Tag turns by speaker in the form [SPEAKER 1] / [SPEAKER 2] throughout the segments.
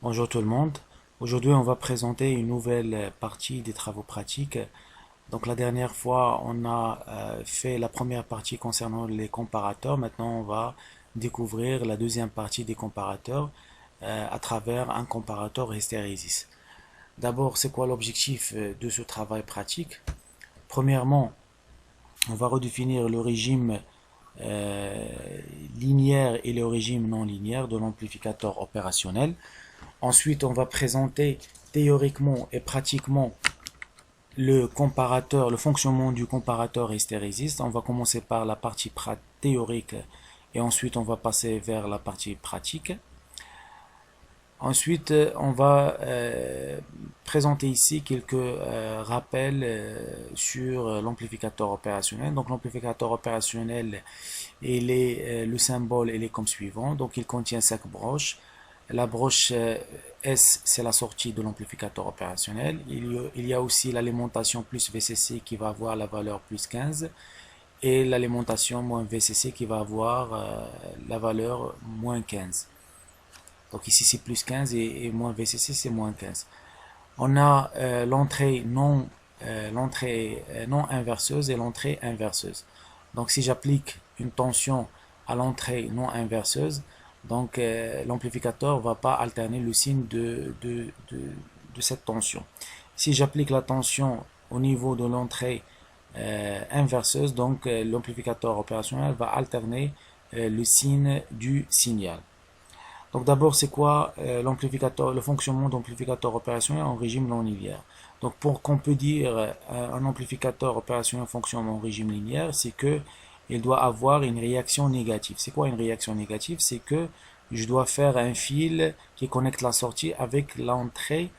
[SPEAKER 1] Bonjour tout le monde. Aujourd'hui, on va présenter une nouvelle partie des travaux pratiques. Donc la dernière fois, on a fait la première partie concernant les comparateurs. Maintenant, on va découvrir la deuxième partie des comparateurs à travers un comparateur hystérésis. D'abord, c'est quoi l'objectif de ce travail pratique? Premièrement, on va redéfinir le régime euh, linéaire et le régime non linéaire de l'amplificateur opérationnel. Ensuite, on va présenter théoriquement et pratiquement le comparateur, le fonctionnement du comparateur hystérésiste. On va commencer par la partie théorique et ensuite on va passer vers la partie pratique. Ensuite, on va présenter ici quelques rappels sur l'amplificateur opérationnel. Donc l'amplificateur opérationnel, le symbole il est comme suivant. Donc il contient 5 broches. La broche S, c'est la sortie de l'amplificateur opérationnel. Il y a aussi l'alimentation plus VCC qui va avoir la valeur plus 15 et l'alimentation moins VCC qui va avoir la valeur moins 15. Donc ici c'est plus 15 et moins VCC c'est moins 15. On a l'entrée non inverseuse et l'entrée inverseuse. Donc si j'applique une tension à l'entrée non inverseuse, donc l'amplificateur ne va pas alterner le signe de cette tension. Si j'applique la tension au niveau de l'entrée inverseuse, donc l'amplificateur opérationnel va alterner le signe du signal. Donc d'abord, c'est quoi l'amplificateur, le fonctionnement d'amplificateur opérationnel en régime non linéaire? Donc pour qu'on peut dire un amplificateur opérationnel fonctionne en régime linéaire, c'est que il doit avoir une réaction négative. C'est quoi une réaction négative? C'est que je dois faire un fil qui connecte la sortie avec l'entrée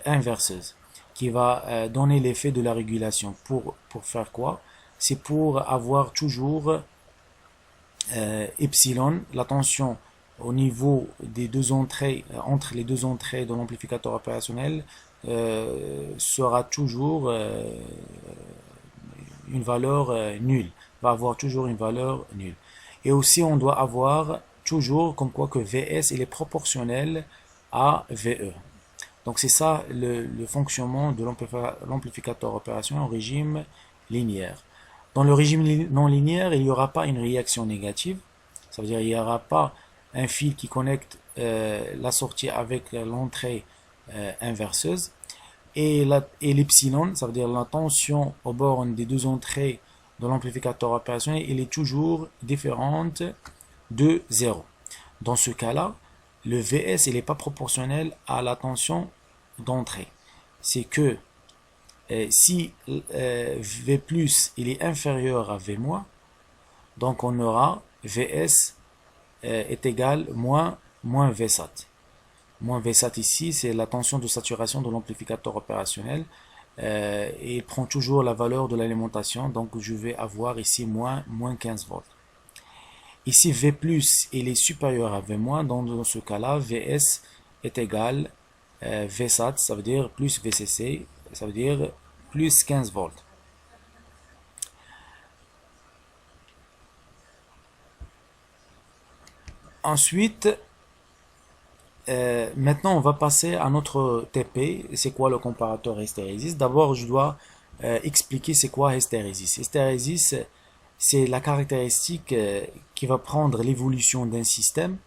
[SPEAKER 1] inverseuse, qui va donner l'effet de la régulation. Pour faire quoi? C'est pour avoir toujours epsilon, la tension au niveau des deux entrées, entre les deux entrées de l'amplificateur opérationnel, sera toujours une valeur nulle, va avoir toujours une valeur nulle. Et aussi, on doit avoir toujours comme quoi que Vs il est proportionnel à Ve. Donc c'est ça le fonctionnement de l'amplificateur opérationnel en régime linéaire. Dans le régime non linéaire, il n'y aura pas une réaction négative. Ça veut dire qu'il n'y aura pas un fil qui connecte la sortie avec l'entrée inverseuse. Et l'epsilon, ça veut dire la tension aux bornes des deux entrées de l'amplificateur opérationnel, il est toujours différente de 0. Dans ce cas-là, le Vs il n'est pas proportionnel à la tension d'entrée. C'est que si V plus il est inférieur à V moins, donc on aura Vs est égal moins Vsat. Moins Vsat ici, c'est la tension de saturation de l'amplificateur opérationnel. Et il prend toujours la valeur de l'alimentation, donc je vais avoir ici moins 15 volts. Ici, V+, il est supérieur à V-, donc dans ce cas-là, Vs est égal Vsat, ça veut dire plus Vcc, ça veut dire plus 15 volts. Ensuite, maintenant on va passer à notre TP. C'est quoi le comparateur hystérésis? D'abord, je dois expliquer c'est quoi hystérésis. Hystérésis, c'est la caractéristique qui va prendre l'évolution d'un système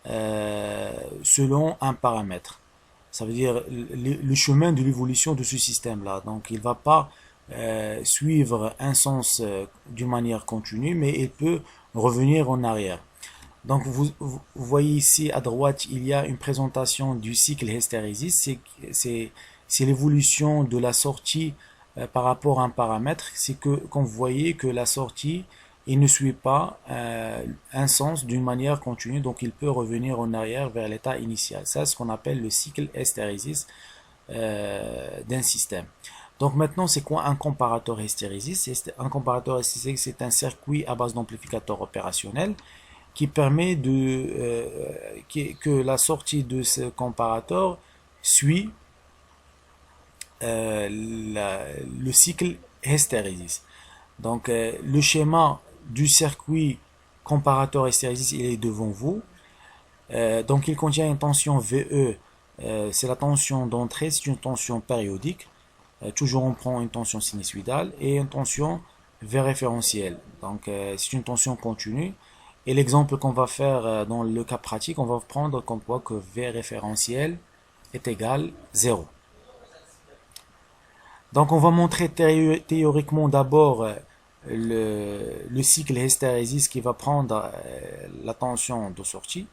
[SPEAKER 1] selon un paramètre. Ça veut dire le chemin de l'évolution de ce système-là. Donc, il ne va pas suivre un sens d'une manière continue, mais il peut revenir en arrière. Donc, vous voyez ici à droite, il y a une présentation du cycle hystérésis. C'est l'évolution de la sortie par rapport à un paramètre. C'est que, quand vous voyez que la sortie, il ne suit pas un sens d'une manière continue, donc il peut revenir en arrière vers l'état initial. Ça, c'est ce qu'on appelle le cycle hystérésis d'un système. Donc maintenant, c'est quoi un comparateur hystérésis? Un comparateur hystérésis, c'est un circuit à base d'amplificateur opérationnel qui permet que la sortie de ce comparateur suit le cycle hystérésis. Donc le schéma du circuit comparateur hystérésis il est devant vous. Donc il contient une tension VE, c'est la tension d'entrée, c'est une tension périodique. Toujours on prend une tension sinusoïdale et une tension V référentielle. Donc c'est une tension continue. Et l'exemple qu'on va faire dans le cas pratique, on va prendre comme quoi que V référentiel est égal 0. Donc on va montrer théoriquement d'abord le cycle hystérésis qui va prendre la tension de sortie.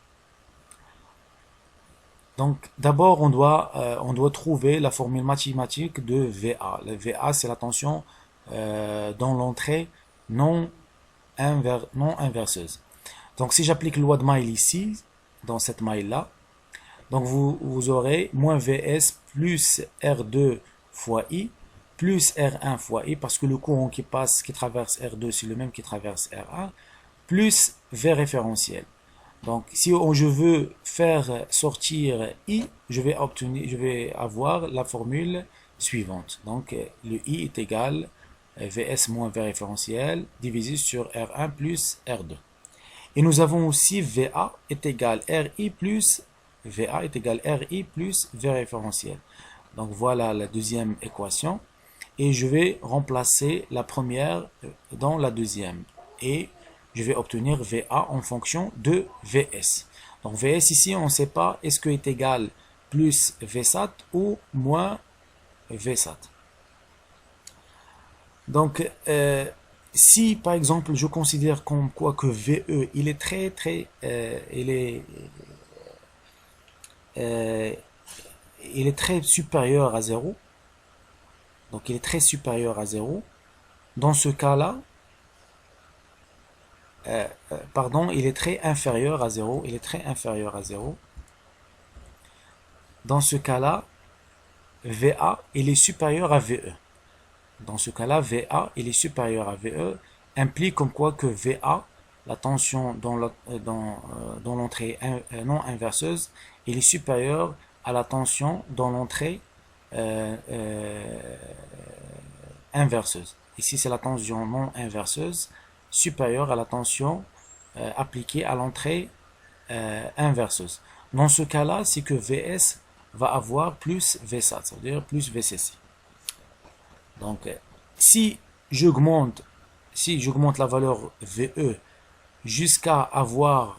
[SPEAKER 1] Donc d'abord on doit trouver la formule mathématique de VA. Le VA c'est la tension dans l'entrée non inverseuse. Donc si j'applique la loi de Maille ici, dans cette maille là, donc vous aurez moins VS plus R2 fois I plus R1 fois I, parce que le courant qui traverse R2 c'est le même qui traverse R1, plus V référentiel. Donc si je veux faire sortir I, je vais avoir la formule suivante. Donc le I est égal VS moins V référentiel divisé sur R1 plus R2. Et nous avons aussi VA est égal RI plus V référentiel. Donc voilà la deuxième équation. Et je vais remplacer la première dans la deuxième. Et je vais obtenir VA en fonction de VS. Donc VS ici, on ne sait pas est-ce que est égal plus VSAT ou moins VSAT. Donc si par exemple je considère comme quoi que VE il est il est très supérieur à 0. Donc il est très supérieur à 0. Dans ce cas-là, il est très inférieur à 0. Il est très inférieur à 0. Dans ce cas-là, VA il est supérieur à VE. Dans ce cas-là, VA il est supérieur à VE, implique comme quoi que VA, la tension dans l'entrée non inverseuse, il est supérieur à la tension dans l'entrée inverseuse. Ici, c'est la tension non inverseuse supérieure à la tension appliquée à l'entrée inverseuse. Dans ce cas-là, c'est que VS va avoir plus VSAT, c'est-à-dire plus VCC. Donc, si j'augmente la valeur VE jusqu'à avoir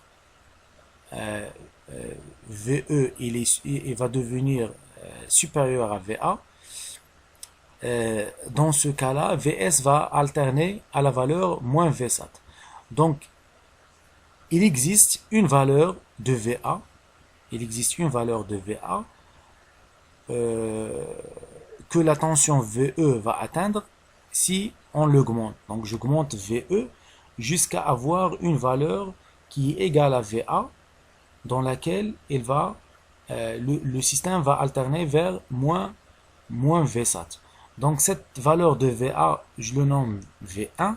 [SPEAKER 1] VE, il va devenir supérieur à VA. Dans ce cas-là, VS va alterner à la valeur moins VSAT. Donc, il existe une valeur de VA. Il existe une valeur de VA que la tension VE va atteindre si on l'augmente. Donc, j'augmente VE jusqu'à avoir une valeur qui est égale à VA, dans laquelle le système va alterner vers moins VSAT. Donc cette valeur de VA, je le nomme V1,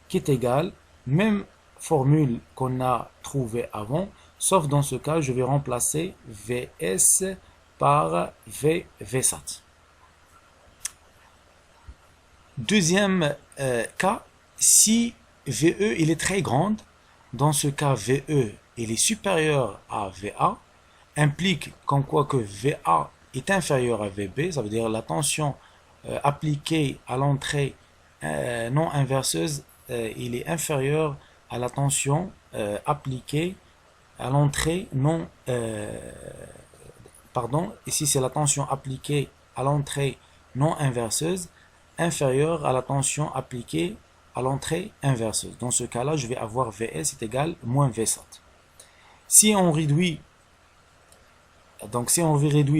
[SPEAKER 1] qui est égale, même formule qu'on a trouvée avant, sauf dans ce cas, je vais remplacer VS par VSAT. Deuxième cas, si VE il est très grande, dans ce cas VE il est supérieur à VA, implique comme quoi que VA est inférieur à VB, ça veut dire la tension appliquée à l'entrée non inverseuse, il est inférieur à la tension appliquée à l'entrée non ici c'est la tension appliquée à l'entrée non inverseuse inférieure à la tension appliquée à l'entrée inverseuse. Dans ce cas-là, je vais avoir VS est égal moins VSAT. Si on réduit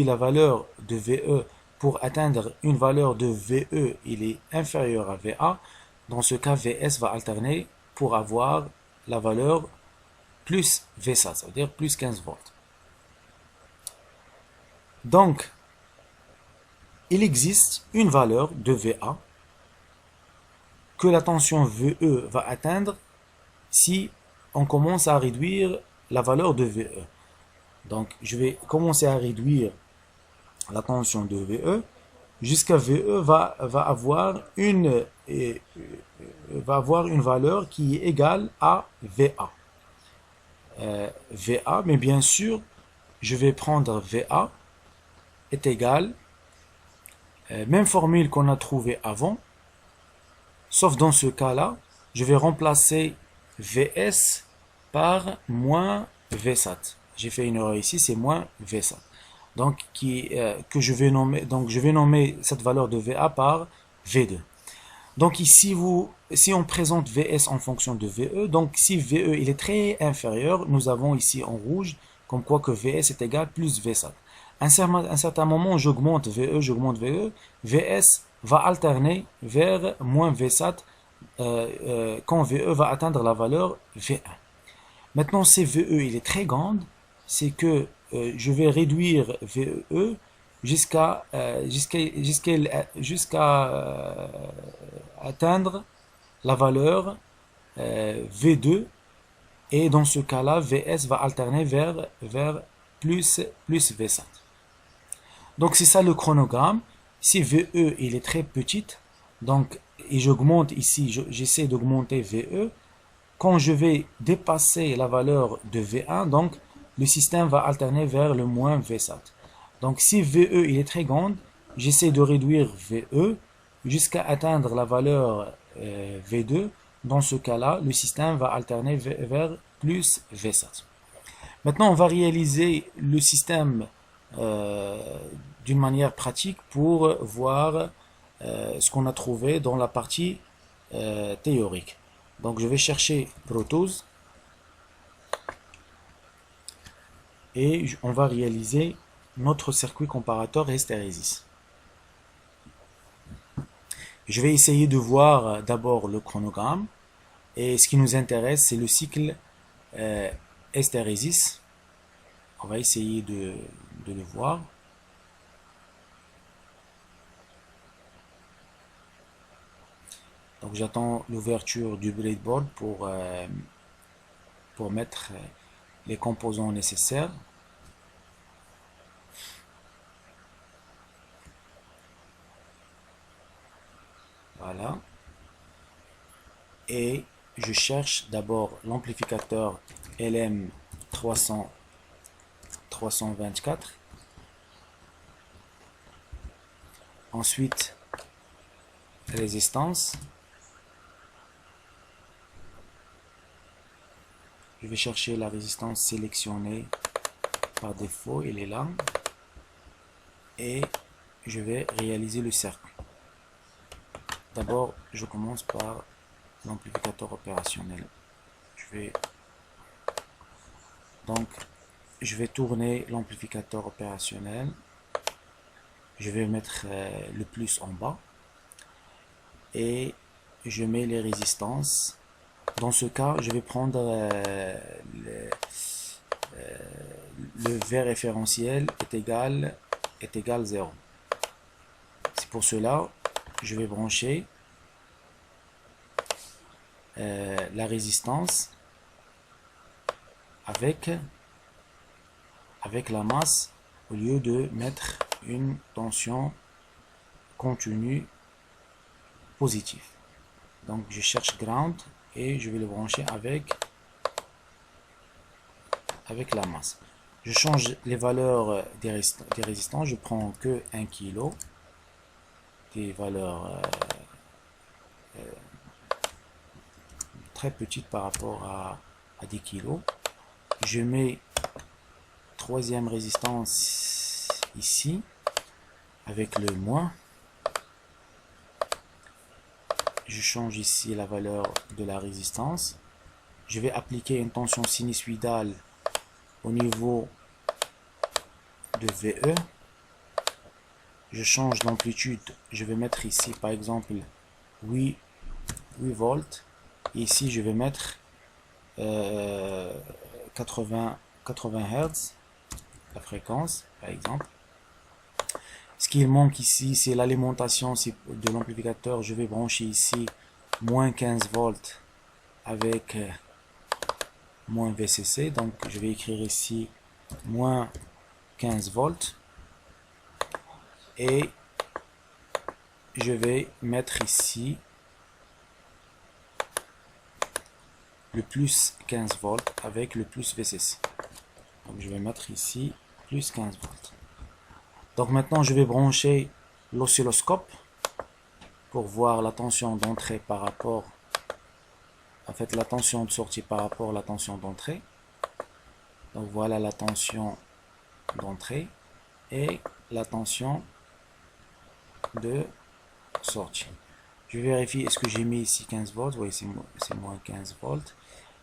[SPEAKER 1] la valeur de VE pour atteindre une valeur de VE, il est inférieur à VA, dans ce cas, VS va alterner pour avoir la valeur plus VSAT, ça veut dire plus 15 volts. Donc, il existe une valeur de VA que la tension VE va atteindre si on commence à réduire la valeur de VE. Donc, je vais commencer à réduire la tension de VE jusqu'à VE va avoir une valeur qui est égale à VA. VA, mais bien sûr, je vais prendre VA est égal, même formule qu'on a trouvée avant, sauf dans ce cas-là, je vais remplacer VS par moins VSAT. J'ai fait une erreur ici, c'est moins VSAT. Donc, que je vais nommer cette valeur de VA par V2. Donc ici, si on présente VS en fonction de VE, donc si VE il est très inférieur, nous avons ici en rouge, comme quoi que VS est égal plus VSAT. À un certain moment, j'augmente VE, VS va alterner vers moins VSAT quand VE va atteindre la valeur V1. Maintenant, si VE il est très grande, c'est que je vais réduire VE jusqu'à atteindre la valeur V2, et dans ce cas-là, VS va alterner vers plus V7. Donc c'est ça le chronogramme. Si VE il est très petite, donc et j'augmente ici, j'essaie d'augmenter VE, quand je vais dépasser la valeur de V1, donc le système va alterner vers le moins VSAT. Donc si VE il est très grande, j'essaie de réduire VE jusqu'à atteindre la valeur V2. Dans ce cas-là, le système va alterner vers plus VSAT. Maintenant, on va réaliser le système d'une manière pratique pour voir ce qu'on a trouvé dans la partie théorique. Donc je vais chercher Protos et on va réaliser notre circuit comparateur et hystérésis. Je vais essayer de voir d'abord le chronogramme, et ce qui nous intéresse c'est le cycle hystérésis. On va essayer de le voir. Donc j'attends l'ouverture du breadboard pour mettre les composants nécessaires. Voilà. Et je cherche d'abord l'amplificateur LM324. Ensuite, résistance. Je vais chercher la résistance sélectionnée par défaut, elle est là. Et je vais réaliser le circuit. D'abord, je commence par l'amplificateur opérationnel. Je vais tourner l'amplificateur opérationnel. Je vais mettre le plus en bas. Et je mets les résistances. Dans ce cas, je vais prendre le V référentiel est égal 0. C'est pour cela je vais brancher la résistance avec la masse au lieu de mettre une tension continue positive. Donc je cherche ground et je vais le brancher avec la masse. Je change les valeurs des résistants, je prends que 1 kg, des valeurs très petites par rapport à 10 kg. Je mets troisième résistance ici avec le moins. Je change ici la valeur de la résistance. Je vais appliquer une tension sinusoïdale au niveau de VE. Je change l'amplitude. Je vais mettre ici par exemple 8 volts. Et ici je vais mettre 80 Hz, la fréquence par exemple. Ce qui manque ici, c'est l'alimentation de l'amplificateur. Je vais brancher ici moins 15 volts avec moins VCC. Donc je vais écrire ici moins 15 volts. Et je vais mettre ici le plus 15 volts avec le plus VCC. Donc je vais mettre ici plus 15 volts. Donc maintenant je vais brancher l'oscilloscope pour voir la tension d'entrée par rapport, en fait la tension de sortie par rapport à la tension d'entrée. Donc voilà la tension d'entrée et la tension de sortie. Je vérifie est-ce que j'ai mis ici 15 volts. Oui, c'est moins 15 volts.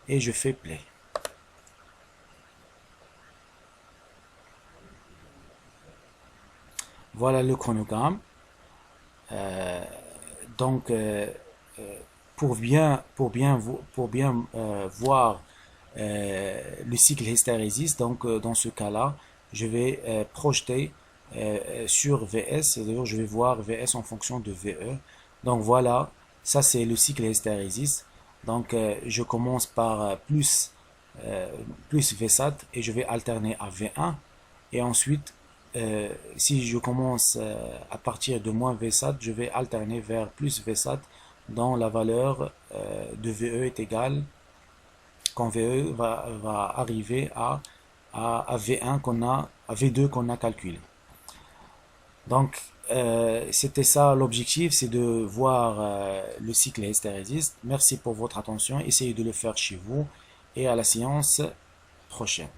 [SPEAKER 1] Et je fais play. Voilà le chronogramme. Donc, pour bien voir le cycle hystérésis, donc dans ce cas-là, je vais projeter sur VS, d'ailleurs je vais voir VS en fonction de VE. Donc voilà, ça c'est le cycle hystérésis. Donc je commence par plus VSAT et je vais alterner à V1 et ensuite si je commence à partir de moins VSAT, je vais alterner vers plus VSAT dont la valeur de VE est égale quand VE va arriver à V1 à V2 qu'on a calculé. Donc c'était ça l'objectif, c'est de voir le cycle hystérésiste. Merci pour votre attention, essayez de le faire chez vous et à la séance prochaine.